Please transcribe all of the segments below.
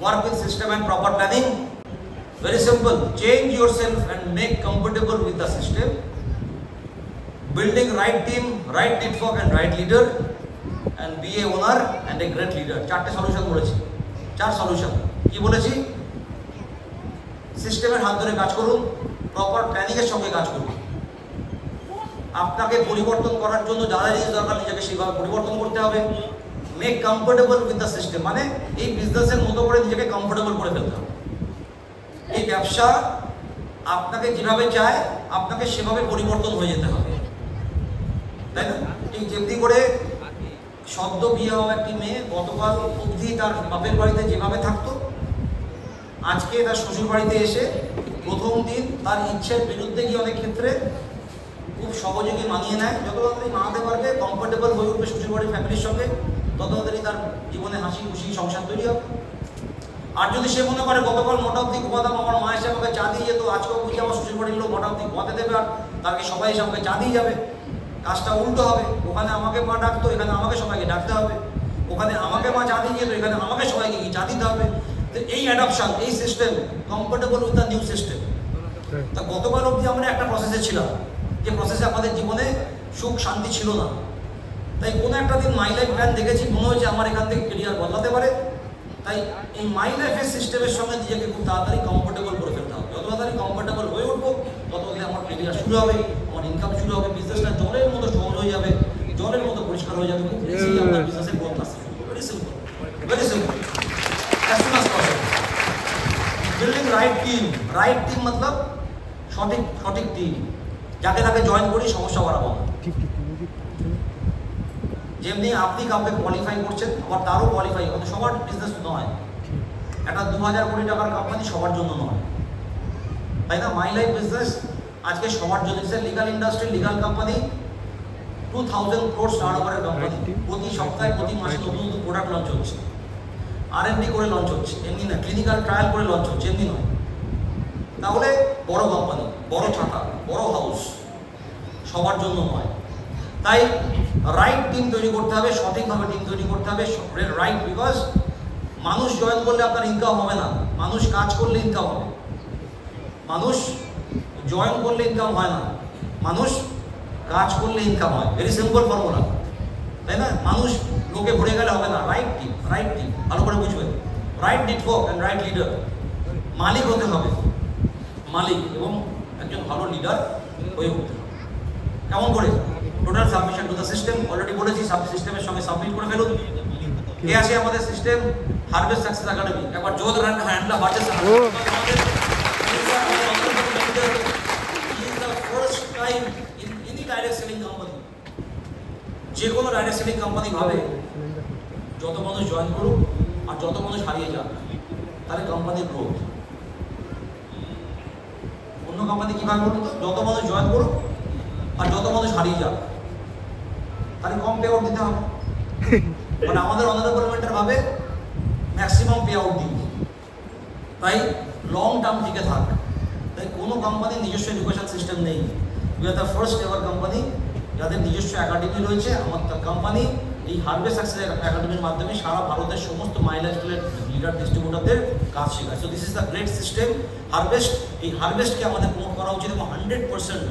work with system and proper planning. Very simple. Change yourself and make comfortable with the system. Building right team, right network and right leader, and be a owner and a great leader. 4 solution বলেছি, 4 solution কি বলেছি? সিস্টেমের হাত ধরে কাজ করুন, proper planning এর সঙ্গে কাজ করুন। আপনাকে পরিবর্তন করার জন্য যা যা জিনিস দরকার নিজেকে সেভাবে পরিবর্তন করতে হবে। Make comfortable with the system, মানে এই বিজনেসের মতো করে নিজেকে কমফোর্টেবল করে ফেলতে হবে। এই ব্যবসা আপনাকে যেভাবে চায় আপনাকে সেভাবে পরিবর্তন হয়ে যেতে হবে, তাই না? ঠিক যেমনি করে সদ্য বিয়ে হওয়া একটি মেয়ে গতকাল অবধি তার বাপের বাড়িতে যেভাবে থাকতো, আজকে তার শ্বশুর বাড়িতে এসে প্রথম দিন তার ইচ্ছের বিরুদ্ধে গিয়ে অনেক ক্ষেত্রে খুব সহজে গিয়ে মানিয়ে নেয়। যত তাড়াতাড়ি মানাতে পারবে, কমফোর্টেবল হয়ে উঠবে শ্বশুর বাড়ির ফ্যামিলির সঙ্গে, তত তাড়াতাড়ি তার জীবনে হাসি খুশি সংসার তৈরি হবে। আর যদি সে মনে করে গতকাল মোটা অব্দি ঘুমাতাম, আমার মা এসে আমাকে চা দিয়ে যেত, আজকেও বুঝি আমার শ্বশুর বাড়ির লোক মোটা অব্দি ঘুমাতে দেবে আর তাকে সবাই এসে আমাকে চা দিয়ে যাবে। কাজটা উল্টো হবে, ওখানে আমাকে মা ডাকতো, এখানে আমাকে সবাইকে ডাকতে হবে। ওখানে আমাকে মা চা দিয়ে যেত, এখানে আমাকে সবাইকে চা দিতে হবে। এই অ্যাডাপশন, এই system, comfortable with the new system. তা গতকাল অবধি আমরা একটা প্রসেসে ছিলাম, যে প্রসেসে আমাদের জীবনে সুখ শান্তি ছিল না। তাই কোনো একটা দিন মাই লাইফ প্ল্যান দেখেছি, মনে হয়েছে আমার এখান থেকে কেরিয়ার বদলাতে পারে। তাই এই মাই লাইফের সিস্টেমের সঙ্গে নিজেকে খুব তাড়াতাড়ি কমফোর্টেবল করে ফেলতে হবে। যত তাড়াতাড়ি কমফোর্টেবল হয়ে উঠবো, তত আমার কেরিয়ার শুরু হবে, আমার ইনকাম শুরু হবে, বিজনেসটা জলের মতো সহজ হয়ে যাবে, জলের মতো পরিষ্কার হয়ে যাবে। খুব ইজিলি আপনার বিজনেসের গ্রোথ আসতে শুরু করবে। Very simple, very simple. As soon as possible. Building right team. Right team मतलब সঠিক টিম, যাকে তাকে জয়েন করি সমস্যা বাড়াবো না। যেমনি আপনি কাউকে কোয়ালিফাই করছেন, আবার তারও কোয়ালিফাই, সবার বিজনেস নয়। একটা 2000 কোটি টাকার কোম্পানি সবার জন্য নয়, তাই না? মাই লাইফ বিজনেস আজকে সবার জন্য। Legal industry, legal company, 2000 crore turn ওভারের কোম্পানি। প্রতি সপ্তাহে প্রতি মাসে নতুন নতুন প্রোডাক্ট লঞ্চ হচ্ছে, R&D করে লঞ্চ হচ্ছে, এমনি না। ক্লিনিক্যাল ট্রায়াল করে লঞ্চ হচ্ছে, এমনি নয়। তাহলে বড় কোম্পানি, বড় ছাতা, বড় হাউস, সবার জন্য নয়। তাই রাইট টিম তৈরি করতে হবে, সঠিকভাবে টিম তৈরি করতে হবে। রাইট, বিকজ মানুষ জয়েন করলে আপনার ইনকাম হবে না, মানুষ কাজ করলে ইনকাম হবে। মানুষ জয়েন করলে ইনকাম হয় না, মানুষ কাজ করলে ইনকাম হয়। ভেরি সিম্পল ফর্মুলা, তাই না? মানুষ লোকে ভরে গেলে হবে না। রাইট টিম, রাইট টিম, ভালো করে বুঝবেন। Right network and right leader. মালিক হতে হবে, মালিক, এবং একজন ভালো লিডার হয়ে উঠতে হবে। কেমন করে? Total submission to the system. Already বলেছি, সিস্টেমের সঙ্গে সাবমিট করে ফেলুন। কে আছে আমাদের সিস্টেম? Harvest success academy. একবার জোর হ্যান্ডলা হারভেস্ট ডাইরেক্ট সেলিং কোম্পানি। যে কোনো ডাইরেক্ট সেলিং কোম্পানি ভাবে যত মানুষ জয়েন করুক আর যত মানুষ হারিয়ে যাক, তাহলে কোম্পানির গ্রোথ। অন্য কোম্পানি কীভাবে বলুন তো? যত মানুষ জয়েন করুক আর যত মানুষ হারিয়ে যাক, তাহলে কম পে আউট দিতে হবে। মানে আমাদের অনারেবল মেন্টর ভাবে ম্যাক্সিমাম পে আউট দিন, তাই লং টার্ম টিকে থাক। তাই কোনো কোম্পানির নিজস্ব এডুকেশন সিস্টেম নেই। We are the first ever company যাদের নিজস্ব একাডেমি রয়েছে। আমার কোম্পানি এই হারভেস্ট সাকসেস একাডেমির মাধ্যমে সারা ভারতের সমস্ত মাই লাইফস্টাইলের লিডার ডিস্ট্রিবিউটারদের কাজ শেখায়। So this is the great system harvest. এই হারভেস্টকে আমাদের প্রমোট করা উচিত এবং 100%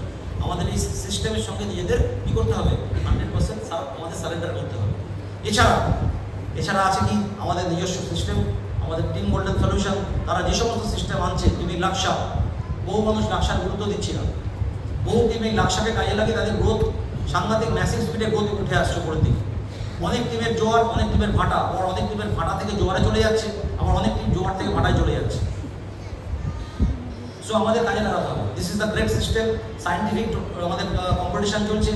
আমাদের এই সিস্টেমের সঙ্গে নিজেদের কী করতে হবে? 100% আমাদের সারেন্ডার করতে হবে। এছাড়া আছে কি আমাদের নিজস্ব সিস্টেম, আমাদের টিম গোল্ডেন সলিউশন। তারা যে সমস্ত সিস্টেম আনছে, টিমের লাক্সা, বহু মানুষ লাক্সার গুরুত্ব দিচ্ছে না। বহু টিম এই লাক্সাকে কাজে লাগিয়ে তাদের গ্রোথ সাংঘাতিক ম্যাসিভ স্পিডে গ্রোথ উঠে আসছে উপরের দিকে। অনেক টিমের জোয়ার, অনেক টিমের ভাটা, আবার অনেক টিমের ভাটা থেকে জোয়ারে চলে যাচ্ছে, আবার অনেক টিম জোয়ার থেকে ভাটায় চলে যাচ্ছে। সো আমাদের কাজে লাগাতে হবে। This is the great system. Scientific আমাদের কম্পিটিশন চলছে,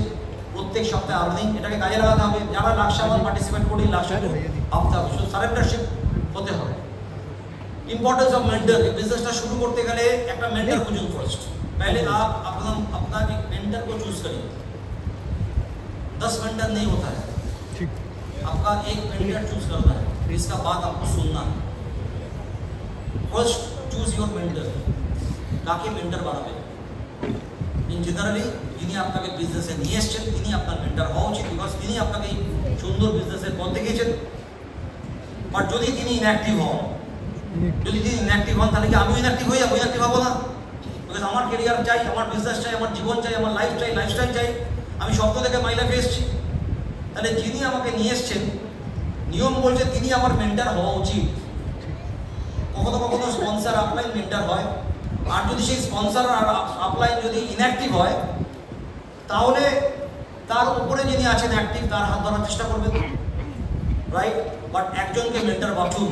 প্রত্যেক সপ্তাহে আর্নিং, এটাকে কাজে লাগাতে হবে। যারা লাক্সা আমার পার্টিসিপেট করি, লাক্সা ভাবতে হবে, সো সারেন্ডারশিপ হতে হবে। Importance of mentor. এই বিজনেসটা শুরু করতে গেলে একটা मेंटर খুঁজুন ফার্স্ট। पहले आप अपना एक मेंटर को चूज करिए। 10 मेंटर नहीं होता है, आपका एक मेंटर चूज करना है, इसका बात आपको सुनना है। First choose your mentor. কাকে মেন্টর বানাবে? ইন জেনারেলি যিনি আপনাকে বিজনেসে নিয়ে এসেছেন তিনি আপনার মেন্টর হওয়া উচিত, বিকজ তিনি আপনাকে এই সুন্দর বিজনেসের পথ দেখিয়েছেন। বাট যদি তিনি ইনঅ্যাক্টিভ হন, যদি তিনি ইনঅ্যাক্টিভ হন তাহলে কি আমিও ইনঅ্যাক্টিভ হয়ে যাবো? ইনঅ্যাক্টিভ হবো না। বিকজ আমার কেরিয়ার চাই, আমার বিজনেস চাই, আমার জীবন চাই, আমার লাইফস্টাইল চাই। আমি স্বপ্ন থেকে মাই লাইফে এসেছি। তাহলে যিনি আমাকে নিয়ে এসছেন, নিয়ম বলছে তিনি আমার মেন্টার হওয়া উচিত। কখনো কখনো স্পন্সর আপলাইন মেন্টার হয়, আর যদি সেই স্পন্সর আর আপলাইন যদি ইনঅ্যাক্টিভ হয় তাহলে তার উপরে যিনি আছেন অ্যাক্টিভ, তার হাত ধরার চেষ্টা করবেন, রাইট? বাট একজনকে মেন্টার বাছুন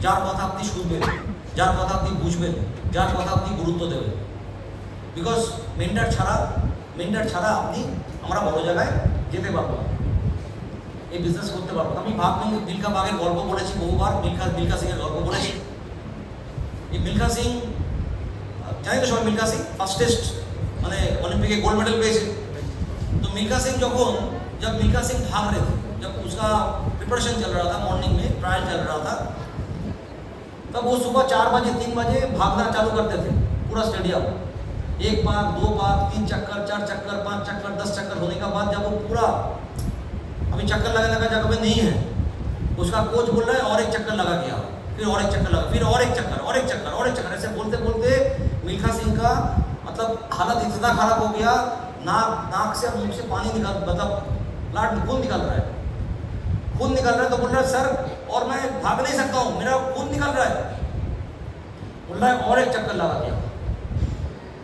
যার কথা আপনি শুনবেন, যার কথা আপনি বুঝবেন, যার কথা আপনি গুরুত্ব দেবেন। বিকজ মেন্টার ছাড়া আমরা বড় জায়গায় যেতে পারবো না, এই বিজনেস করতে পারবো না। আমি মিল্খা বাগের গল্প বলেছি বহুবার, মিল্খা সিং এর গল্প বলেছি। এই মিল্খা সিং, জানি তো সবাই, মিল্খা সিং ফাস্টেস্ট মানে ओलंपिक गोल्ड मेडल পেয়েছে। तो मिल्खा सिंह जब मिल्खा सिंह भाग रहे थे, जब उसका प्रिपरेशन चल रहा था, मॉर्निंग में ट्रायल चल रहा था, तब वो सुबह 4 बजे 3 बजे भागना चालू करते थे पूरा स्टेडियम। 1 पाक 2 पाक 3 चक्कर 4 चक्कर 5 चक्कर 10 चक्कर होने के बाद जब वो पूरा अभी चक्कर लगाने का जगह पे नहीं है, उसका कोच बोल रहा है और एक चक्कर लगा गया, फिर और एक चक्कर लगा, फिर और एक चक्कर और एक चक्कर और एक चक्कर, ऐसे बोलते बोलते मिल्खा सिंह का मतलब हालत इतना खराब हो गया, नाक से मुंह से पानी निकल, मतलब खून निकल रहा है। तो बोल रहा है सर और मैं भाग नहीं सकता हूँ, मेरा खून निकल रहा है। बोल रहा है और एक चक्कर लगा दिया।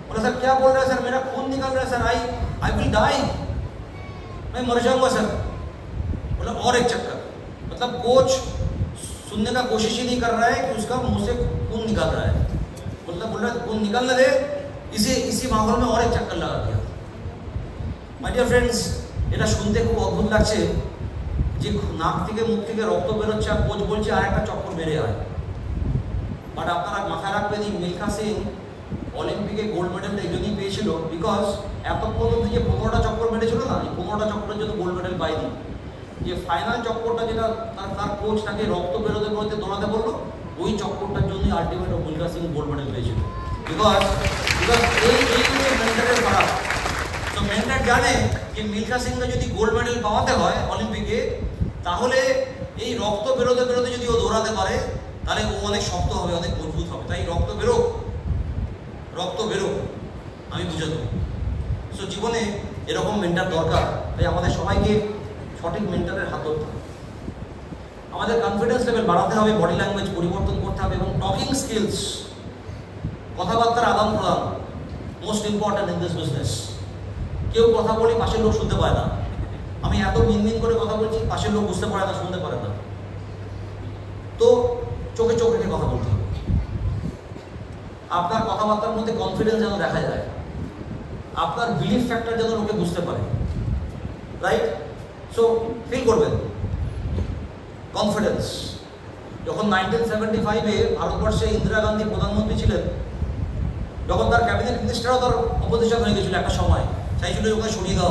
बोला सर क्या बोल रहा है सर, मेरा खून निकल रहा है सर, आई विल डाई, मैं मर जाऊंगा सर। बोला और एक चक्कर, मतलब कोच सुनने का कोशिश ही नहीं कर रहा है कि उसका मुंह से खून निकल रहा है। बोल रहा है खून निकलने दे, इसी माहौल में और एक चक्कर लगा दिया। माय डियर फ्रेंड्स, এটা শুনতে খুব অদ্ভুত লাগছে যে নাক থেকে মুখ থেকে রক্ত বেরোচ্ছে আর কোচ বলছে আর একটা চক্কর মেরে আয়। বাট আপনারা মাথায় রাখবেন এই মিল্খা সিং অলিম্পিকে গোল্ড মেডেলটা এই জন্যই পেয়েছিল বিকজ এত পর্যন্ত যে 15টা চক্কর মেরেছিল না, এই 15টা চক্করের জন্য গোল্ড মেডেল পায়নি। যে ফাইনাল চক্করটা যেটা তার কোচ তাকে রক্ত বেরোতে দৌড়াতে বললো, ওই চক্করটার জন্যই ultimate Milkha Singh gold medal পেয়েছিল। বিকজ এই মেন্টারের খারাপ। তো মেন্টার জানে যে মিল্খা সিংকে যদি গোল্ড মেডেল পাওয়াতে হয় অলিম্পিকে, তাহলে এই রক্ত বেরোতে যদি ও দৌড়াতে পারে তাহলে ও অনেক শক্ত হবে, অনেক মজবুত হবে। তাই রক্ত বেরোক, আমি বুঝে দেবো। সো জীবনে এরকম মেন্টার দরকার। তাই আমাদের সবাইকে সঠিক মেন্টারের হাত ধরতে হবে। আমাদের কনফিডেন্স লেভেল বাড়াতে হবে, বডি ল্যাঙ্গুয়েজ পরিবর্তন করতে হবে, এবং টকিং স্কিলস, কথাবার্তার আদান প্রদান most important in this business. কেউ কথা বলি পাশের লোক শুনতে পায় না, আমি এত মিনমিন করে কথা বলছি পাশের লোক বুঝতে পারে না, শুনতে পারে না। তো চোখে চোখ রেখে কথা বলতে হবে। আপনার কথাবার্তার মধ্যে কনফিডেন্স যেন দেখা যায়, আপনার বিলিফ ফ্যাক্টর যেন লোকে বুঝতে পারে, রাইট? সো ফিল করবেন কনফিডেন্স। যখন 1975-এ ভারতবর্ষে ইন্দিরা গান্ধী প্রধানমন্ত্রী ছিলেন, যখন তার ক্যাবিনেট মিনিস্টারও তার অপোজিশন হয়ে গেছিল একটা সময়, চাইছিল ওকে সরিয়ে দেওয়া।